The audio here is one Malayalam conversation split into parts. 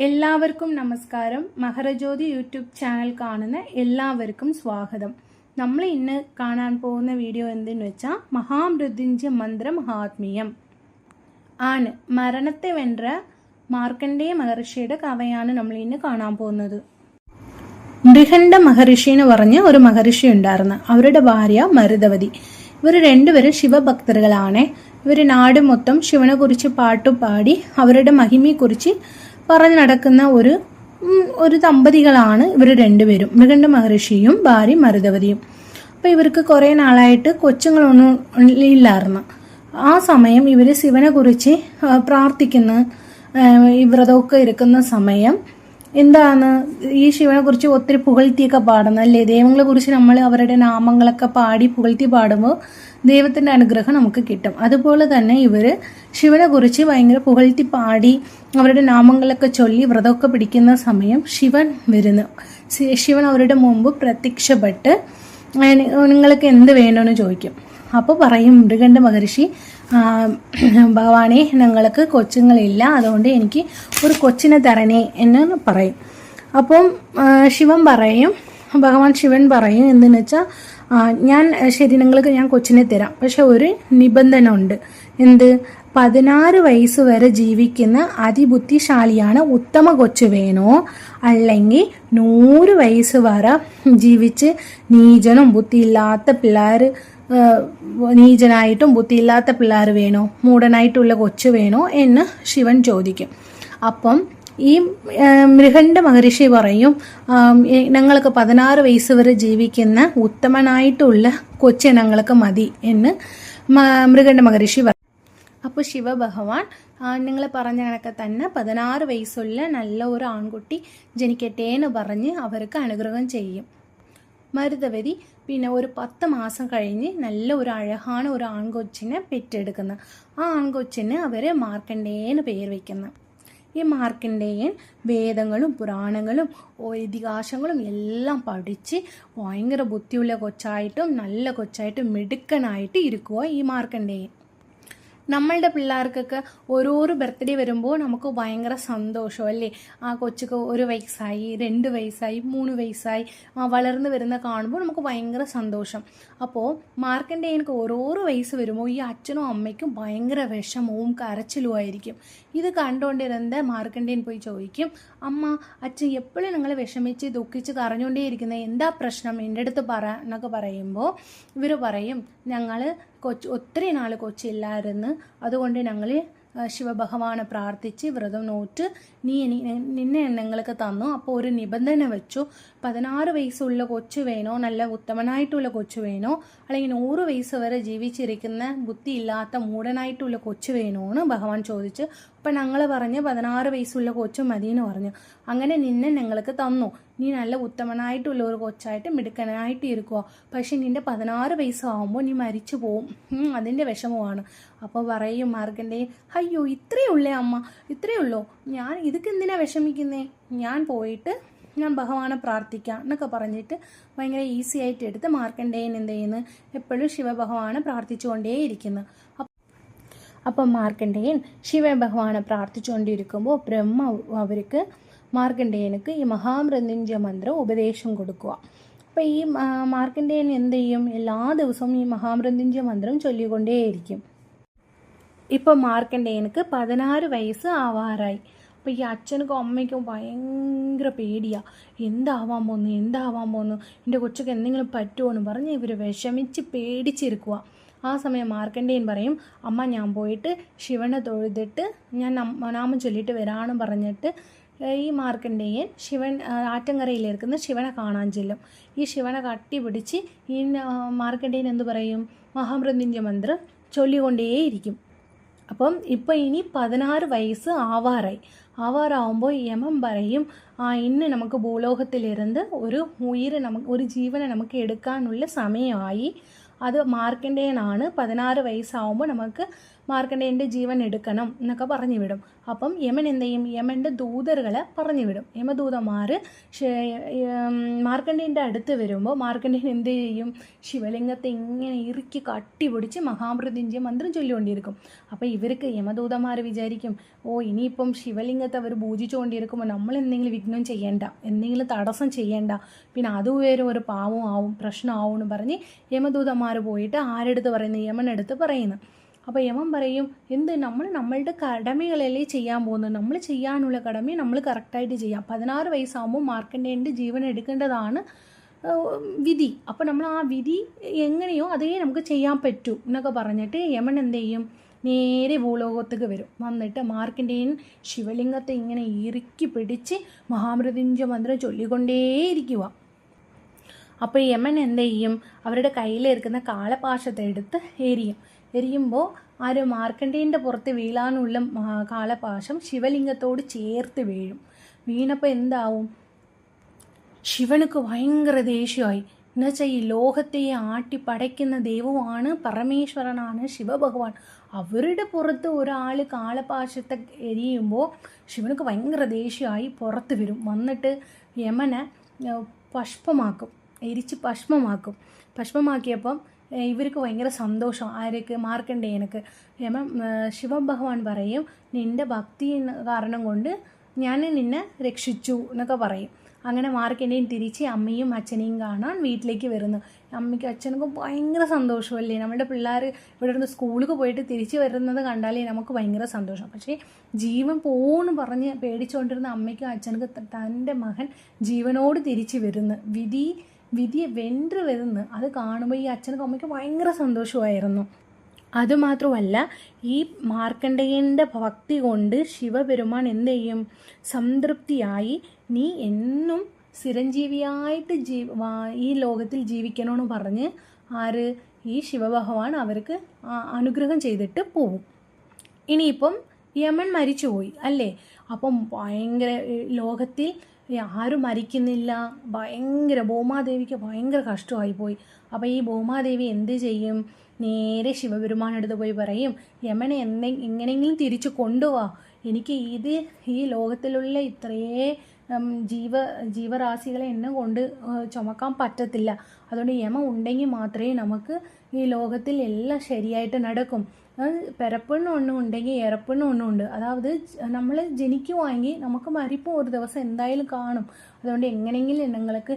എല്ലാവർക്കും നമസ്കാരം. മഹരജ്യോതി യൂട്യൂബ് ചാനൽ കാണുന്ന എല്ലാവർക്കും സ്വാഗതം. നമ്മൾ ഇന്ന് കാണാൻ പോകുന്ന വീഡിയോ എന്തെന്ന് വെച്ചാൽ മഹാമൃത്യുഞ്ജയ മന്ത്ര മഹാത്മ്യം ആണ്. മരണത്തെ വെன்ற മാർക്കണ്ഡേയ മഹർഷിയുടെ കഥയാണ് നമ്മൾ ഇന്ന് കാണാൻ പോകുന്നത്. മൃഗണ്ഡ മഹർഷി എന്ന് പറഞ്ഞ ഒരു മഹർഷി ഉണ്ടായിരുന്നു. അവരുടെ ഭാര്യ മരുതവതി. ഇവർ രണ്ടുപേരും ശിവഭക്തர்களാണ്. ഇവർ നാട് മൊത്തം ശിവനെ കുറിച്ച് പാട്ടുപാടി അവരുടെ മഹിമയെക്കുറിച്ച് പറഞ്ഞു നടക്കുന്ന ഒരു ദമ്പതികളാണ് ഇവർ രണ്ടുപേരും, മൃഗണ്ഡ മഹർഷിയും ഭാര്യ മരുതവതിയും. അപ്പോൾ ഇവർക്ക് കുറേ നാളായിട്ട് കൊച്ചുങ്ങളൊന്നും ഇല്ലായിരുന്നു. ആ സമയം ഇവർ ശിവനെ കുറിച്ച് പ്രാർത്ഥിക്കുന്ന വ്രതമൊക്കെ ഇരിക്കുന്ന സമയം എന്താണ് ഈ ശിവനെ കുറിച്ച് ഒത്തിരി പുകഴ്ത്തിയൊക്കെ പാടുന്നത് അല്ലേ. ദൈവങ്ങളെ കുറിച്ച് നമ്മൾ അവരുടെ നാമങ്ങളൊക്കെ പാടി പുകഴ്ത്തി പാടുമ്പോൾ ദൈവത്തിൻ്റെ അനുഗ്രഹം നമുക്ക് കിട്ടും. അതുപോലെ തന്നെ ഇവർ ശിവനെ കുറിച്ച് ഭയങ്കര പുകഴ്ത്തി പാടി അവരുടെ നാമങ്ങളൊക്കെ ചൊല്ലി വ്രതമൊക്കെ പിടിക്കുന്ന സമയം ശിവൻ വരുന്നു. ശിവൻ അവരുടെ മുമ്പ് പ്രത്യക്ഷപ്പെട്ട് നിങ്ങൾക്ക് എന്ത് വേണമെന്ന് ചോദിക്കും. അപ്പോൾ പറയും മൃഗണ്ഡ മഹർഷി, ഭഗവാനെ ഞങ്ങൾക്ക് കൊച്ചുങ്ങളില്ല, അതുകൊണ്ട് എനിക്ക് ഒരു കൊച്ചിനെ തരണേ എന്ന് പറയും. അപ്പം ഭഗവാൻ ശിവൻ പറയും എന്തെന്ന് വെച്ചാൽ, ഞാൻ ശരി നിങ്ങൾക്ക് ഞാൻ കൊച്ചിനെ തരാം, പക്ഷെ ഒരു നിബന്ധന ഉണ്ട്. എന്ത്? 16 വയസ്സ് വരെ ജീവിക്കുന്ന അതിബുദ്ധിശാലിയാണ് ഉത്തമ കൊച്ചു വേണോ, അല്ലെങ്കിൽ 100 വയസ്സ് വരെ ജീവിച്ച് നീചനും ബുദ്ധിയില്ലാത്ത പിള്ളേർ നീചനായിട്ടും ബുദ്ധിയില്ലാത്ത പിള്ളേർ വേണോ, മൂടനായിട്ടുള്ള കൊച്ചു വേണോ എന്ന് ശിവൻ ചോദിക്കും. അപ്പം ഈ മൃഗണ്ഡ മഹർഷി പറയും, ഞങ്ങൾക്ക് 16 വയസ്സ് വരെ ജീവിക്കുന്ന ഉത്തമനായിട്ടുള്ള കൊച്ചു ഞങ്ങൾക്ക് മതി എന്ന് മൃഗണ്ഡ മഹർഷി പറയും. അപ്പോൾ ശിവഭഗവാൻ നിങ്ങൾ പറഞ്ഞ കണക്കെ തന്നെ 16 വയസ്സുള്ള നല്ല ഒരു ആൺകുട്ടി ജനിക്കട്ടെ എന്ന് പറഞ്ഞ് അവർക്ക് അനുഗ്രഹം ചെയ്യും. മരുതവതി പിന്നെ ഒരു 10 മാസം കഴിഞ്ഞ് നല്ല ഒരു അഴകാണ് ഒരു ആൺകൊച്ചിനെ പെറ്റെടുക്കുന്നത്. ആ ആൺകൊച്ചിന് അവർ മാർക്കണ്ഡേയന് പേര് വയ്ക്കുന്നത്. ഈ മാർക്കണ്ഡേയൻ വേദങ്ങളും പുരാണങ്ങളും ഇതിഹാസങ്ങളും എല്ലാം പഠിച്ച് ഭയങ്കര ബുദ്ധിയുള്ള കൊച്ചായിട്ടും നല്ല കൊച്ചായിട്ടും മിടുക്കനായിട്ട് ഇരിക്കുക ഈ മാർക്കണ്ഡേയൻ. നമ്മളുടെ പിള്ളേർക്കൊക്കെ ഓരോരോ ബർത്ത്ഡേ വരുമ്പോൾ നമുക്ക് ഭയങ്കര സന്തോഷം അല്ലേ. ആ കൊച്ചുക്ക് 1 വയസ്സായി, 2 വയസ്സായി, 3 വയസ്സായി വളർന്നു വരുന്ന കാണുമ്പോൾ നമുക്ക് ഭയങ്കര സന്തോഷം. അപ്പോൾ മാർക്കണ്ഡേയനക്ക് ഓരോരോ വയസ്സ് വരുമ്പോൾ ഈ അച്ഛനും അമ്മയ്ക്കും ഭയങ്കര വിഷമവും കരച്ചിലും ആയിരിക്കും. ഇത് കണ്ടുകൊണ്ടിരുന്ന മാർക്കണ്ഡേയൻ പോയി ചോദിക്കും, അമ്മ അച്ഛൻ എപ്പോഴും നിങ്ങൾ വിഷമിച്ച് ദുഃഖിച്ച് കരഞ്ഞുകൊണ്ടേ ഇരിക്കുന്നത്, എന്താ പ്രശ്നം എൻ്റെ അടുത്ത് എന്നൊക്കെ പറയുമ്പോൾ ഇവർ പറയും, ഞങ്ങൾ ഒത്തിരി നാൾ കൊച്ചില്ലായിരുന്നു, അതുകൊണ്ട് ഞങ്ങൾ ശിവഭഗവാനെ പ്രാർത്ഥിച്ച് വ്രതം നോറ്റ് നിന്നെ ഞങ്ങൾക്ക് തന്നു. അപ്പോൾ ഒരു നിബന്ധന വെച്ചു, 16 വയസ്സുള്ള കൊച്ചു വേണോ, നല്ല ഉത്തമനായിട്ടുള്ള കൊച്ചു വേണോ, അല്ലെങ്കിൽ 100 വയസ്സ് വരെ ജീവിച്ചിരിക്കുന്ന ബുദ്ധിയില്ലാത്ത മൂടനായിട്ടുള്ള കൊച്ചു വേണോ എന്ന് ഭഗവാൻ ചോദിച്ചു. അപ്പം ഞങ്ങൾ പറഞ്ഞ് 16 വയസ്സുള്ള കൊച്ചു മതിയെന്ന് പറഞ്ഞു. അങ്ങനെ നിന്നെ ഞങ്ങൾക്ക് തന്നു, നീ നല്ല ഉത്തമനായിട്ടുള്ള ഒരു കൊച്ചായിട്ട് മിടുക്കനായിട്ട് ഇരിക്കുക, പക്ഷെ നിന്റെ 16 വയസ്സാകുമ്പോൾ നീ മരിച്ചു പോവും, അതിൻ്റെ വിഷമമാണ്. അപ്പോൾ പറയും മാർക്കണ്ഡേയൻ, അയ്യോ ഇത്രയേ ഉള്ളേ അമ്മ, ഇത്രയേ ഉള്ളൂ, ഞാൻ ഇതൊക്കെ എന്തിനാ വിഷമിക്കുന്നേ, ഞാൻ പോയിട്ട് ഞാൻ ഭഗവാനെ പ്രാർത്ഥിക്കാം എന്നൊക്കെ പറഞ്ഞിട്ട് ഭയങ്കര ഈസി ആയിട്ട് എടുത്ത് മാർക്കണ്ഡേയൻ എന്ത് ചെയ്യുന്നു, എപ്പോഴും ശിവഭഗവാനെ പ്രാർത്ഥിച്ചുകൊണ്ടേയിരിക്കുന്നു. അപ്പം മാർക്കണ്ഡേയൻ ശിവഭഗവാനെ പ്രാർത്ഥിച്ചുകൊണ്ടിരിക്കുമ്പോൾ ബ്രഹ്മ അവർക്ക് മാർക്കണ്ഡേയനുക്ക് ഈ മഹാമൃത്യുഞ്ജയ മന്ത്രം ഉപദേശം കൊടുക്കുക. അപ്പോൾ ഈ മാർക്കണ്ഡേയൻ എന്ത് ചെയ്യും, എല്ലാ ദിവസവും ഈ മഹാമൃത്യുഞ്ജയ മന്ത്രം ചൊല്ലിക്കൊണ്ടേയിരിക്കും. ഇപ്പോൾ മാർക്കണ്ഡേയനുക്ക് 16 വയസ്സ് ആവാറായി. അപ്പോൾ ഈ അച്ഛനും അമ്മയ്ക്കും ഭയങ്കര പേടിയാണ്, എന്താവാൻ പോന്നു, എൻ്റെ കൊച്ചൊക്കെ എന്തെങ്കിലും പറ്റുമോ എന്ന് പറഞ്ഞ് ഇവർ വിഷമിച്ച് പേടിച്ചിരിക്കുക. ആ സമയം മാർക്കണ്ഡേയൻ പറയും, അമ്മ ഞാൻ പോയിട്ട് ശിവനെ തൊഴുതിട്ട് ഞാൻ നാമം ചൊല്ലിയിട്ട് വരാമെന്ന് പറഞ്ഞിട്ട് ഈ മാർക്കണ്ഡേയൻ ആറ്റങ്കരയിലിരിക്കുന്ന ശിവനെ കാണാൻ ചെല്ലും. ഈ ശിവനെ കട്ടിപിടിച്ച് ഈ മാർക്കണ്ഡേയൻ എന്ത് പറയും, മഹാമൃത്യുഞ്ജയ മന്ത്രം ചൊല്ലിക്കൊണ്ടേയിരിക്കും. അപ്പം ഇപ്പം ഇനി 16 വയസ്സ് ആവാറാവുമ്പോൾ യമൻ പറയും, ഇന്ന് നമുക്ക് ഭൂലോകത്തിലിരുന്ന് ഒരു ജീവനെ നമുക്ക് എടുക്കാനുള്ള സമയമായി. അത് മാർക്കണ്ഡേയനാണ് 16 വയസ്സാവുമ്പോൾ നമുക്ക് മാർക്കണ്ഡേയൻ്റെ ജീവൻ എടുക്കണം എന്നൊക്കെ പറഞ്ഞു വിടും. അപ്പം യമൻ എന്ത് ചെയ്യും? യമൻ്റെ ദൂതറുകളെ പറഞ്ഞു വിടും. യമദൂതന്മാർ മാർക്കണ്ഡേയൻ്റെ അടുത്ത് വരുമ്പോൾ മാർക്കണ്ഡേയൻ എന്ത് ചെയ്യും? ശിവലിംഗത്തെ ഇങ്ങനെ ഇറുക്കി കട്ടിപിടിച്ച് മഹാമൃത്യുഞ്ജയ മന്ത്രം ചൊല്ലിക്കൊണ്ടിരിക്കും. അപ്പോൾ ഇവർക്ക് യമദൂതന്മാർ വിചാരിക്കും, ഇനിയിപ്പം ശിവലിംഗത്തെ അവർ പൂജിച്ചുകൊണ്ടിരിക്കുമ്പോൾ നമ്മൾ എന്തെങ്കിലും വിഘ്നം ചെയ്യേണ്ട, എന്തെങ്കിലും തടസ്സം ചെയ്യേണ്ട, പിന്നെ അതുവരെ ഒരു പാവമാവും, പ്രശ്നമാവും എന്ന് പറഞ്ഞ് യമദൂതന്മാർ പോയിട്ട് ആരെടുത്ത് പറയുന്നു? യമനെടുത്ത് പറയുന്നു. അപ്പോൾ യമൻ പറയും, നമ്മളുടെ കടമകളല്ലേ ചെയ്യാൻ പോകുന്നത്, നമ്മൾ ചെയ്യാനുള്ള കടമയെ നമ്മൾ കറക്റ്റായിട്ട് ചെയ്യാം. 16 വയസ്സാകുമ്പോൾ മാർക്കണ്ഡേയൻ്റെ ജീവൻ എടുക്കേണ്ടതാണ് വിധി. അപ്പോൾ നമ്മൾ ആ വിധി എങ്ങനെയോ അതേ നമുക്ക് ചെയ്യാൻ പറ്റൂ എന്നൊക്കെ പറഞ്ഞിട്ട് യമൻ എന്ത് ചെയ്യും? നേരെ ഭൂലോകത്തേക്ക് വരും. വന്നിട്ട് മാർക്കണ്ഡേയൻ ശിവലിംഗത്തെ ഇങ്ങനെ ഇറുക്കി പിടിച്ച് മഹാമൃത്യുഞ്ജയ മന്ത്രം ചൊല്ലിക്കൊണ്ടേയിരിക്കുക. അപ്പോൾ യമൻ എന്ത് ചെയ്യും? അവരുടെ കയ്യിലിരിക്കുന്ന കാളപാശത്തെ എടുത്ത് എരിയുമ്പോൾ മാർക്കണ്ഡേയൻ്റെ പുറത്ത് വീഴാനുള്ള കാളപാശം ശിവലിംഗത്തോട് ചേർത്ത് വീണപ്പോൾ എന്താവും? ശിവനുക്ക് ഭയങ്കര ദേഷ്യമായി. എന്നുവെച്ചാൽ ഈ ലോകത്തെ ആട്ടി പടയ്ക്കുന്ന ദൈവമാണ്, പരമേശ്വരനാണ് ശിവഭഗവാൻ. അവരുടെ പുറത്ത് ഒരാൾ കാളപാശത്തെ എരിയുമ്പോൾ ശിവനുക്ക് ഭയങ്കര ദേഷ്യമായി പുറത്ത് വരും. വന്നിട്ട് യമനെ എരിച്ച് ഭസ്മമാക്കിയപ്പം ഇവർക്ക് ഭയങ്കര സന്തോഷം. ആർക്ക്? മാർക്കണ്ഡേയനക്ക്. ശിവഭഗവാൻ പറയും, നിൻ്റെ ഭക്തി കാരണം കൊണ്ട് ഞാൻ നിന്നെ രക്ഷിച്ചു എന്നൊക്കെ പറയും. അങ്ങനെ മാർക്കണ്ഡേയൻ തിരിച്ച് അമ്മയും അച്ഛനെയും കാണാൻ വീട്ടിലേക്ക് വരുന്നു. അമ്മയ്ക്കും അച്ഛനക്കും ഭയങ്കര സന്തോഷമല്ലേ, നമ്മുടെ പിള്ളേർ ഇവിടെ നിന്ന് സ്കൂളിൽ പോയിട്ട് തിരിച്ച് വരുന്നത് കണ്ടാലേ നമുക്ക് ഭയങ്കര സന്തോഷം. പക്ഷേ ജീവൻ പോന്ന് പറഞ്ഞ് പേടിച്ചുകൊണ്ടിരുന്ന അമ്മയ്ക്കും അച്ഛനക്കും തൻ്റെ മകൻ ജീവനോട് തിരിച്ച് വരുന്നു, വിധിയെ വെன்று വരുന്നു. അത് കാണുമ്പോൾ ഈ അച്ഛനക്കും അമ്മയ്ക്കും ഭയങ്കര സന്തോഷമായിരുന്നു. അതുമാത്രമല്ല, ഈ മാർക്കണ്ഡേയൻ്റെ ഭക്തി കൊണ്ട് ശിവപെരുമാൻ എന്ത് ചെയ്യും? സംതൃപ്തിയായി നീ എന്നും ചിരഞ്ജീവിയായിട്ട് ഈ ലോകത്തിൽ ജീവിക്കണമെന്ന് പറഞ്ഞ് ഈ ശിവഭഗവാൻ അവർക്ക് അനുഗ്രഹം ചെയ്തിട്ട് പോവും. ഇനിയിപ്പം യമൻ മരിച്ചുപോയി അല്ലേ? അപ്പം ഭയങ്കര ലോകത്തിൽ ആരും മരിക്കുന്നില്ല. ഭൂമാദേവിക്ക് ഭയങ്കര കഷ്ടമായി പോയി. അപ്പോൾ ഈ ഭൂമാദേവി എന്ത് ചെയ്യും? നേരെ ശിവപെരുമാനടുത്ത് പോയി പറയും, യമനെ എങ്ങനെയെങ്കിലും തിരിച്ചു കൊണ്ടുപോവാ, എനിക്ക് ഈ ലോകത്തിലുള്ള ഇത്രയേ ജീവരാശികളെ എന്നെ കൊണ്ട് ചുമക്കാൻ പറ്റത്തില്ല. അതുകൊണ്ട് യമൻ ഉണ്ടെങ്കിൽ മാത്രമേ നമുക്ക് ഈ ലോകത്തിൽ എല്ലാം ശരിയായിട്ട് നടക്കും. പിറപ്പെണ്ണും ഒന്നും ഉണ്ടെങ്കിൽ ഇറപ്പെണ്ണും ഒന്നും ഉണ്ട്. അതായത് നമ്മൾ ജനിക്കുവാണെങ്കിൽ നമുക്ക് മരിപ്പും ഒരു ദിവസം എന്തായാലും കാണും. അതുകൊണ്ട് എങ്ങനെയെങ്കിലും നിങ്ങൾക്ക്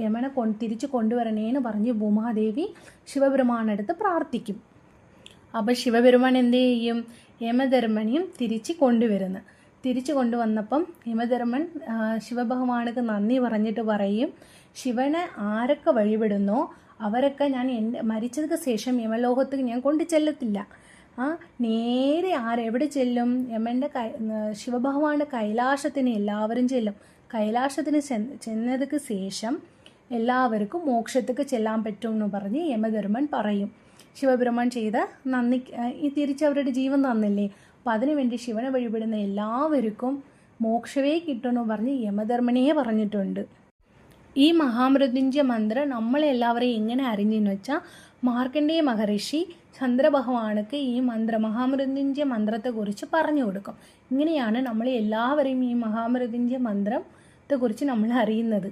യമനെ തിരിച്ചു കൊണ്ടുവരണേന്ന് പറഞ്ഞ് ഭൂമാദേവി ശിവപെരുമാനടുത്ത് പ്രാർത്ഥിക്കും. അപ്പോൾ ശിവപെരുമാൻ എന്ത് ചെയ്യും? യമധർമ്മനെയും തിരിച്ചു കൊണ്ടുവന്നപ്പം യമധർമ്മൻ ശിവഭഗവാനക്ക് നന്ദി പറഞ്ഞിട്ട് പറയും, ശിവനെ ആരൊക്കെ വഴിവിടുന്നോ അവരൊക്കെ ഞാൻ മരിച്ചതിന് ശേഷം യമലോകത്തേക്ക് ഞാൻ കൊണ്ട് ചെല്ലത്തില്ല. നേരെ എവിടെ ചെല്ലും? ശിവഭഗവാന്റെ കൈലാസത്തിന് എല്ലാവരും ചെല്ലും. കൈലാസത്തിന് ചെന്നതിന് ശേഷം എല്ലാവർക്കും മോക്ഷത്തേക്ക് ചെല്ലാൻ പറ്റുമെന്ന് പറഞ്ഞ് യമധർമ്മൻ പറയും. ശിവപെരുമാൻ ചെയ്ത നന്ദി തിരിച്ചവരുടെ ജീവൻ തന്നില്ലേ, അപ്പം അതിനുവേണ്ടി ശിവനെ വഴിപെടുന്ന എല്ലാവർക്കും മോക്ഷവേ കിട്ടുമെന്ന് പറഞ്ഞ് യമധർമ്മനെ പറഞ്ഞിട്ടുണ്ട്. ഈ മഹാമൃത്യുഞ്ജയ മന്ത്രം നമ്മളെല്ലാവരെയും എങ്ങനെ അറിഞ്ഞെന്ന് വെച്ചാൽ മാർക്കണ്ഡേയ മഹർഷി ചന്ദ്രഭഗവാനക്ക് ഈ മഹാമൃത്യുഞ്ജയ മന്ത്രത്തെക്കുറിച്ച് പറഞ്ഞു കൊടുക്കും. ഇങ്ങനെയാണ് നമ്മൾ എല്ലാവരെയും ഈ മഹാമൃത്യുഞ്ജയ മന്ത്രത്തെക്കുറിച്ച് നമ്മൾ അറിയുന്നത്.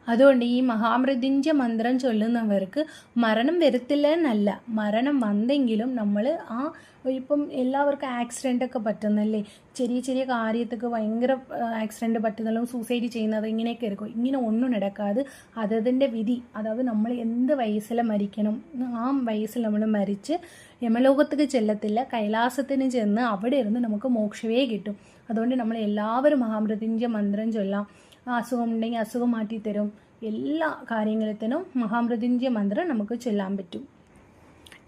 അതുകൊണ്ട് ഈ മഹാമൃത്യുഞ്ജയ മന്ത്രം ചൊല്ലുന്നവർക്ക് മരണം വരത്തില്ല എന്നല്ല, മരണം വന്നെങ്കിലും നമ്മൾ ഇപ്പം എല്ലാവർക്കും ആക്സിഡൻ്റൊക്കെ പറ്റുന്നല്ലേ, ചെറിയ കാര്യത്തൊക്കെ ഭയങ്കര ആക്സിഡൻറ്റ് പറ്റുന്നതും സൂസൈഡ് ചെയ്യുന്നത് ഇങ്ങനെയൊക്കെ இருக்கும். ഇങ്ങനെ ഒന്നും നടക്കാതെ അതതിൻ്റെ വിധി, അതായത് നമ്മൾ എന്ത് വയസ്സിൽ മരിക്കണം ആ വയസ്സിൽ നമ്മൾ മരിച്ച് യമലോകത്തേക്ക് ചെല്ലത്തില്ല, കൈലാസത്തിന് ചെന്ന് അവിടെ ഇരുന്ന് നമുക്ക് മോക്ഷവേ കിട്ടും. അതുകൊണ്ട് നമ്മൾ എല്ലാവരും മഹാമൃത്യുഞ്ജയ മന്ത്രം ചൊല്ലാം. അസുഖം ഉണ്ടെങ്കിൽ അസുഖം മാറ്റിത്തരും. എല്ലാ കാര്യങ്ങളിലും മഹാമൃത്യുഞ്ജയ മന്ത്രം നമുക്ക് ചൊല്ലാൻ പറ്റും.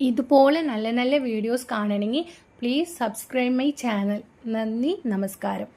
ഇതുപോലെ നല്ല നല്ല വീഡിയോസ് കാണണമെങ്കിൽ പ്ലീസ് സബ്സ്ക്രൈബ് മൈ ചാനൽ. നന്ദി, നമസ്കാരം.